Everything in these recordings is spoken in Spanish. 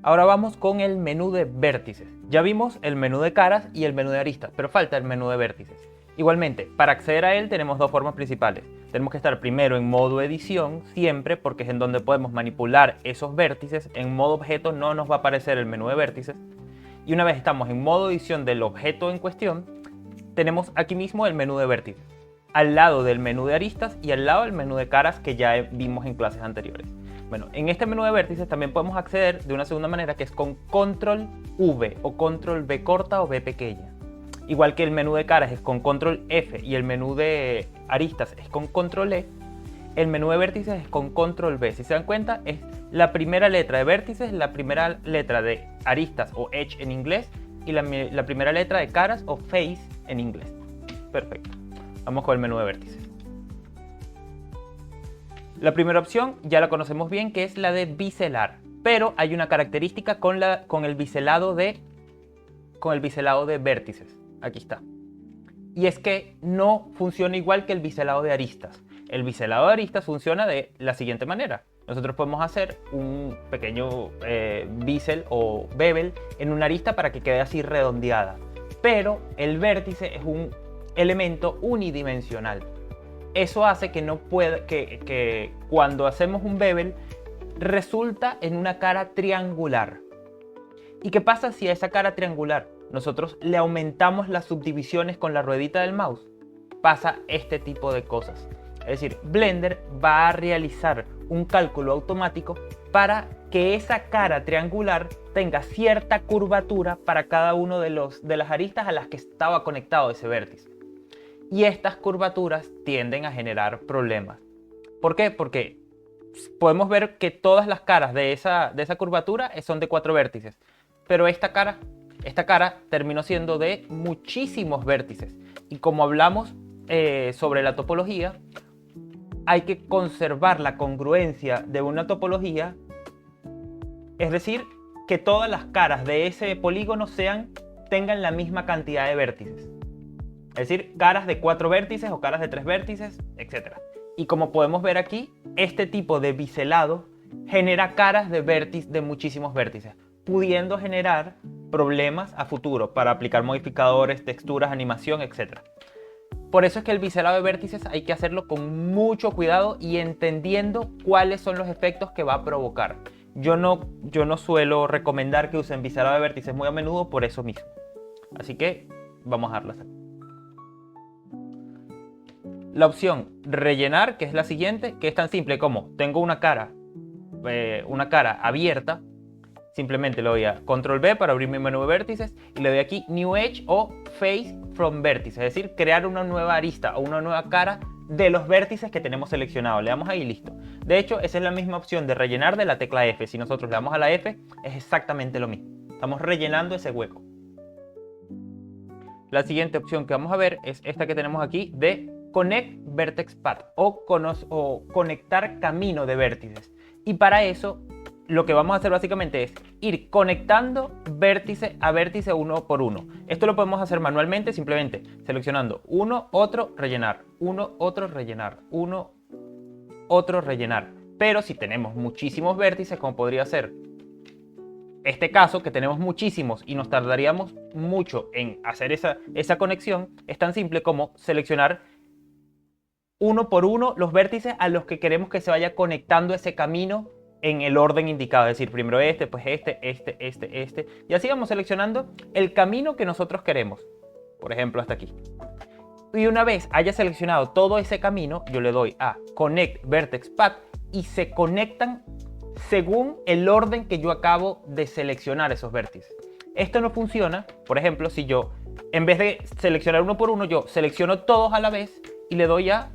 Ahora vamos con el menú de vértices. Ya vimos el menú de caras y el menú de aristas, pero falta el menú de vértices. Igualmente, para acceder a él tenemos dos formas principales. Tenemos que estar primero en modo edición, siempre, porque es en donde podemos manipular esos vértices. En modo objeto no nos va a aparecer el menú de vértices. Y una vez estamos en modo edición del objeto en cuestión, tenemos aquí mismo el menú de vértices, al lado del menú de aristas y al lado del menú de caras que ya vimos en clases anteriores. Bueno, en este menú de vértices también podemos acceder de una segunda manera, que es con control V o control V corta o V pequeña. Igual que el menú de caras es con control F y el menú de aristas es con control E, el menú de vértices es con control V. Si se dan cuenta, es la primera letra de vértices, la primera letra de aristas o edge en inglés y la primera letra de caras o face en inglés. Perfecto. Vamos con el menú de vértices. La primera opción ya la conocemos bien, que es la de biselar, pero hay una característica con el biselado de vértices. Aquí está. Y es que no funciona igual que el biselado de aristas. El biselado de aristas funciona de la siguiente manera. Nosotros podemos hacer un pequeño bisel o bevel en una arista para que quede así redondeada. Pero el vértice es un elemento unidimensional. Eso hace que cuando hacemos un bevel resulta en una cara triangular. ¿Y qué pasa si a esa cara triangular nosotros le aumentamos las subdivisiones con la ruedita del mouse? Pasa este tipo de cosas. Es decir, Blender va a realizar un cálculo automático para que esa cara triangular tenga cierta curvatura para cada uno de las aristas a las que estaba conectado ese vértice. Y estas curvaturas tienden a generar problemas. ¿Por qué? Porque podemos ver que todas las caras de esa curvatura son de 4 vértices. Pero esta cara terminó siendo de muchísimos vértices. Y como hablamos sobre la topología, hay que conservar la congruencia de una topología. Es decir, que todas las caras de ese polígono tengan la misma cantidad de vértices. Es decir, caras de 4 vértices o caras de 3 vértices, etc. Y como podemos ver aquí, este tipo de biselado genera caras de muchísimos vértices, pudiendo generar problemas a futuro para aplicar modificadores, texturas, animación, etc. Por eso es que el biselado de vértices hay que hacerlo con mucho cuidado y entendiendo cuáles son los efectos que va a provocar. Yo no suelo recomendar que usen biselado de vértices muy a menudo por eso mismo. Así que vamos a darlas aquí. La opción rellenar, que es la siguiente, que es tan simple como tengo una cara abierta, simplemente le doy a Control V para abrir mi menú de vértices y le doy aquí New Edge o Face from Vértices, es decir, crear una nueva arista o una nueva cara de los vértices que tenemos seleccionados. Le damos ahí y listo. De hecho, esa es la misma opción de rellenar de la tecla F. Si nosotros le damos a la F, es exactamente lo mismo. Estamos rellenando ese hueco. La siguiente opción que vamos a ver es esta que tenemos aquí de Connect Vertex Path o conectar camino de vértices. Y para eso lo que vamos a hacer básicamente es ir conectando vértice a vértice uno por uno. Esto lo podemos hacer manualmente simplemente seleccionando uno, otro, rellenar, uno, otro, rellenar, uno, otro, rellenar. Pero si tenemos muchísimos vértices, como podría ser este caso, que tenemos muchísimos y nos tardaríamos mucho en hacer esa conexión, es tan simple como seleccionar uno por uno los vértices a los que queremos que se vaya conectando ese camino en el orden indicado. Es decir, primero pues este. Y así vamos seleccionando el camino que nosotros queremos. Por ejemplo, hasta aquí. Y una vez haya seleccionado todo ese camino, yo le doy a Connect Vertex Path y se conectan según el orden que yo acabo de seleccionar esos vértices. Esto no funciona, por ejemplo, si yo, en vez de seleccionar uno por uno, yo selecciono todos a la vez y le doy a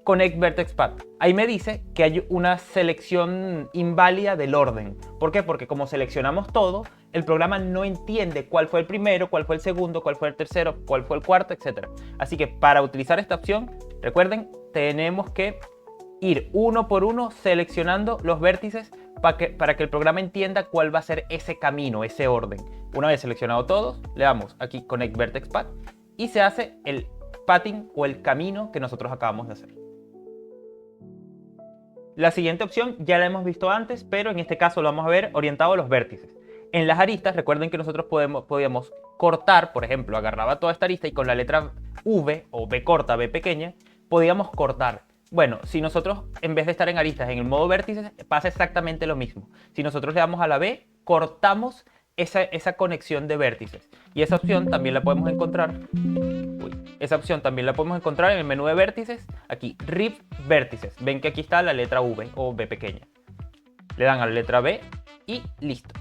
Connect Vertex Path. Ahí me dice que hay una selección inválida del orden. ¿Por qué? Porque como seleccionamos todo, el programa no entiende cuál fue el primero, cuál fue el segundo, cuál fue el tercero, cuál fue el cuarto, etc. Así que para utilizar esta opción, recuerden, tenemos que ir uno por uno seleccionando los vértices para que el programa entienda cuál va a ser ese camino, ese orden. Una vez seleccionado todos, le damos aquí Connect Vertex Path y se hace el pathing o el camino que nosotros acabamos de hacer. La siguiente opción ya la hemos visto antes, pero en este caso lo vamos a ver orientado a los vértices. En las aristas, recuerden que nosotros podíamos cortar, por ejemplo, agarraba toda esta arista y con la letra V o B corta, B pequeña, podíamos cortar. Bueno, si nosotros en vez de estar en aristas en el modo vértices, pasa exactamente lo mismo. Si nosotros le damos a la B, cortamos esa conexión de vértices. Y esa opción también la podemos encontrar. Esa opción también la podemos encontrar en el menú de vértices. Aquí, RIP vértices. Ven que aquí está la letra V o B pequeña. Le dan a la letra B y listo.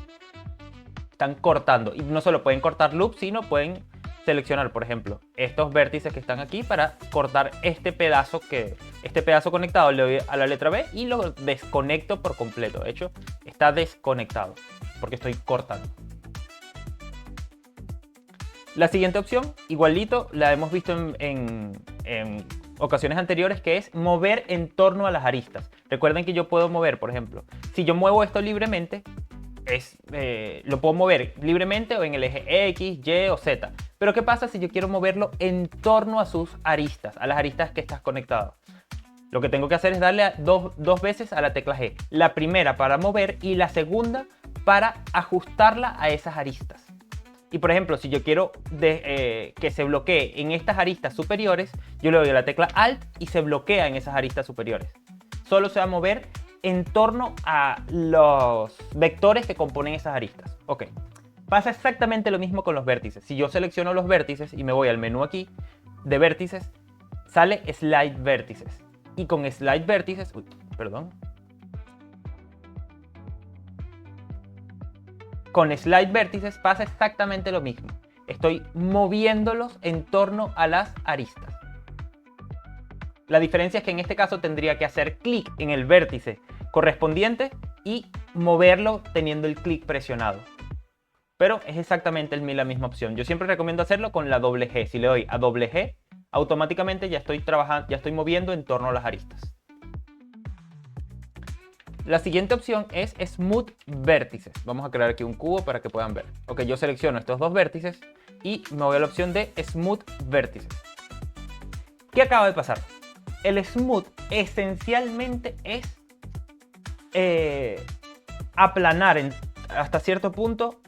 Están cortando. Y no solo pueden cortar loops, sino pueden seleccionar, por ejemplo, estos vértices que están aquí para cortar este pedazo conectado. Le doy a la letra B y lo desconecto por completo. De hecho, está desconectado porque estoy cortando. La siguiente opción, igualito, la hemos visto en ocasiones anteriores, que es mover en torno a las aristas. Recuerden que yo puedo mover, por ejemplo, si yo muevo esto libremente, lo puedo mover libremente o en el eje X, Y o Z. Pero ¿qué pasa si yo quiero moverlo en torno a sus aristas, a las aristas que estás conectado? Lo que tengo que hacer es darle dos veces a la tecla G. La primera para mover y la segunda para ajustarla a esas aristas. Y por ejemplo, si yo quiero que se bloquee en estas aristas superiores, yo le doy a la tecla Alt y se bloquea en esas aristas superiores. Solo se va a mover en torno a los vectores que componen esas aristas. Ok. Pasa exactamente lo mismo con los vértices. Si yo selecciono los vértices y me voy al menú aquí de vértices, sale Slide Vértices. Y con Slide Vértices, con Slide Vértices pasa exactamente lo mismo. Estoy moviéndolos en torno a las aristas. La diferencia es que en este caso tendría que hacer clic en el vértice correspondiente y moverlo teniendo el clic presionado. Pero es exactamente la misma opción. Yo siempre recomiendo hacerlo con la doble G. Si le doy a doble G, automáticamente ya estoy moviendo en torno a las aristas. La siguiente opción es Smooth Vértices. Vamos a crear aquí un cubo para que puedan ver. Ok, yo selecciono estos dos vértices y me voy a la opción de Smooth Vértices. ¿Qué acaba de pasar? El Smooth esencialmente es aplanar hasta cierto punto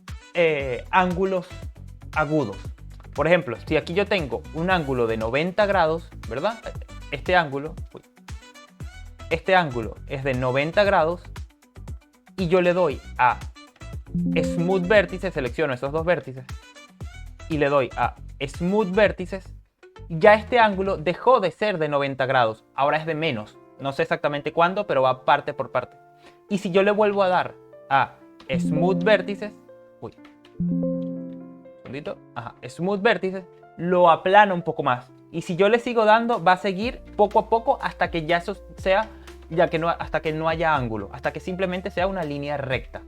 ángulos agudos. Por ejemplo, si aquí yo tengo un ángulo de 90 grados, ¿verdad? Este ángulo es de 90 grados y yo le doy a Smooth Vértices, selecciono esos dos vértices y le doy a Smooth Vértices, ya este ángulo dejó de ser de 90 grados, ahora es de menos. No sé exactamente cuándo, pero va parte por parte. Y si yo le vuelvo a dar a Smooth Vértices, Smooth Vértices, lo aplana un poco más. Y si yo le sigo dando, va a seguir poco a poco hasta que ya eso sea, hasta que no haya ángulo, hasta que simplemente sea una línea recta.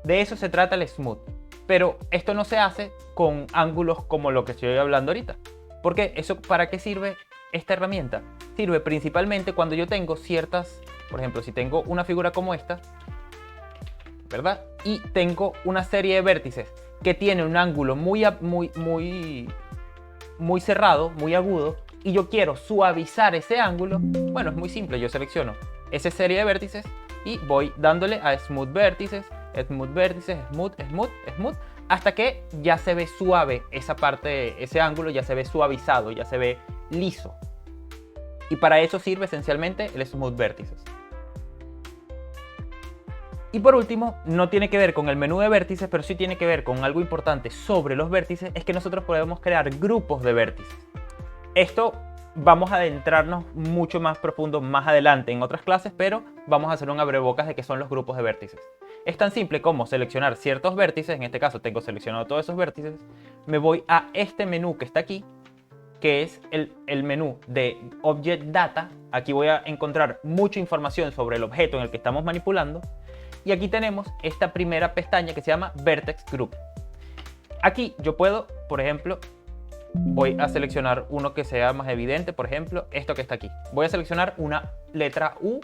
De eso se trata el Smooth. Pero esto no se hace con ángulos como lo que estoy hablando ahorita. Porque eso, ¿para qué sirve esta herramienta? Sirve principalmente cuando yo tengo ciertas, por ejemplo, si tengo una figura como esta, ¿verdad? Y tengo una serie de vértices que tiene un ángulo muy cerrado, muy agudo, y yo quiero suavizar ese ángulo. Bueno, es muy simple. Yo selecciono esa serie de vértices y voy dándole a Smooth Vértices, Smooth Vértices, Smooth, Smooth, Smooth, hasta que ya se ve suave esa parte, ese ángulo ya se ve suavizado, ya se ve liso. Y para eso sirve esencialmente el Smooth Vértices. Y por último, no tiene que ver con el menú de vértices, pero sí tiene que ver con algo importante sobre los vértices, es que nosotros podemos crear grupos de vértices. Esto vamos a adentrarnos mucho más profundo más adelante en otras clases, pero vamos a hacer un abrebocas de qué son los grupos de vértices. Es tan simple como seleccionar ciertos vértices, en este caso tengo seleccionado todos esos vértices, me voy a este menú que está aquí, que es el menú de Object Data. Aquí voy a encontrar mucha información sobre el objeto en el que estamos manipulando. Y aquí tenemos esta primera pestaña que se llama Vertex Group. Aquí yo puedo, por ejemplo, voy a seleccionar uno que sea más evidente, por ejemplo, esto que está aquí. Voy a seleccionar una letra U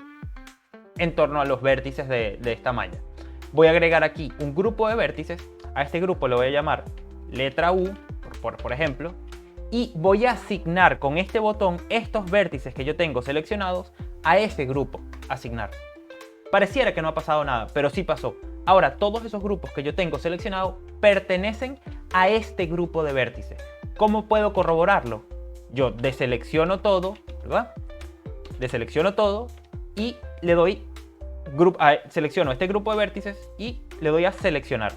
en torno a los vértices de esta malla. Voy a agregar aquí un grupo de vértices. A este grupo le voy a llamar letra U, por ejemplo, y voy a asignar con este botón estos vértices que yo tengo seleccionados a ese grupo asignar. Pareciera que no ha pasado nada, pero sí pasó. Ahora, todos esos grupos que yo tengo seleccionados pertenecen a este grupo de vértices. ¿Cómo puedo corroborarlo? Yo deselecciono todo, ¿verdad? Deselecciono todo y le doy, selecciono este grupo de vértices y le doy a seleccionar.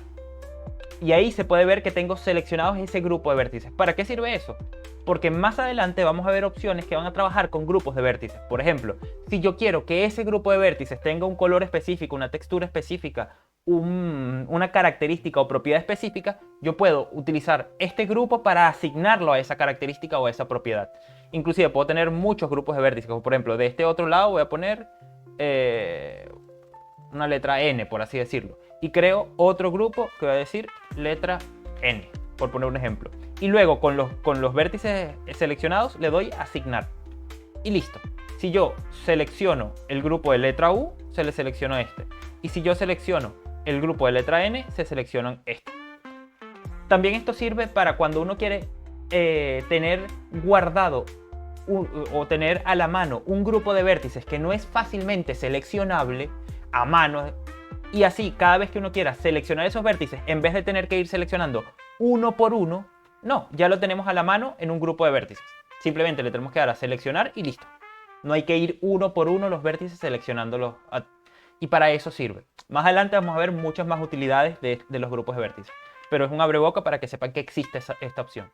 Y ahí se puede ver que tengo seleccionados ese grupo de vértices. ¿Para qué sirve eso? Porque más adelante vamos a ver opciones que van a trabajar con grupos de vértices. Por ejemplo, si yo quiero que ese grupo de vértices tenga un color específico, una textura específica, una característica o propiedad específica, yo puedo utilizar este grupo para asignarlo a esa característica o a esa propiedad. Inclusive puedo tener muchos grupos de vértices, como por ejemplo de este otro lado voy a poner una letra N, por así decirlo, y creo otro grupo que voy a decir letra N, por poner un ejemplo. Y luego con los vértices seleccionados le doy asignar y listo. Si yo selecciono el grupo de letra U, se le selecciona este. Y si yo selecciono el grupo de letra N, se seleccionan este. También esto sirve para cuando uno quiere tener guardado o tener a la mano un grupo de vértices que no es fácilmente seleccionable a mano. Y así, cada vez que uno quiera seleccionar esos vértices, en vez de tener que ir seleccionando uno por uno, no, ya lo tenemos a la mano en un grupo de vértices. Simplemente le tenemos que dar a seleccionar y listo. No hay que ir uno por uno los vértices seleccionándolos. Y para eso sirve. Más adelante vamos a ver muchas más utilidades de los grupos de vértices. Pero es un abreboca para que sepan que existe esta opción.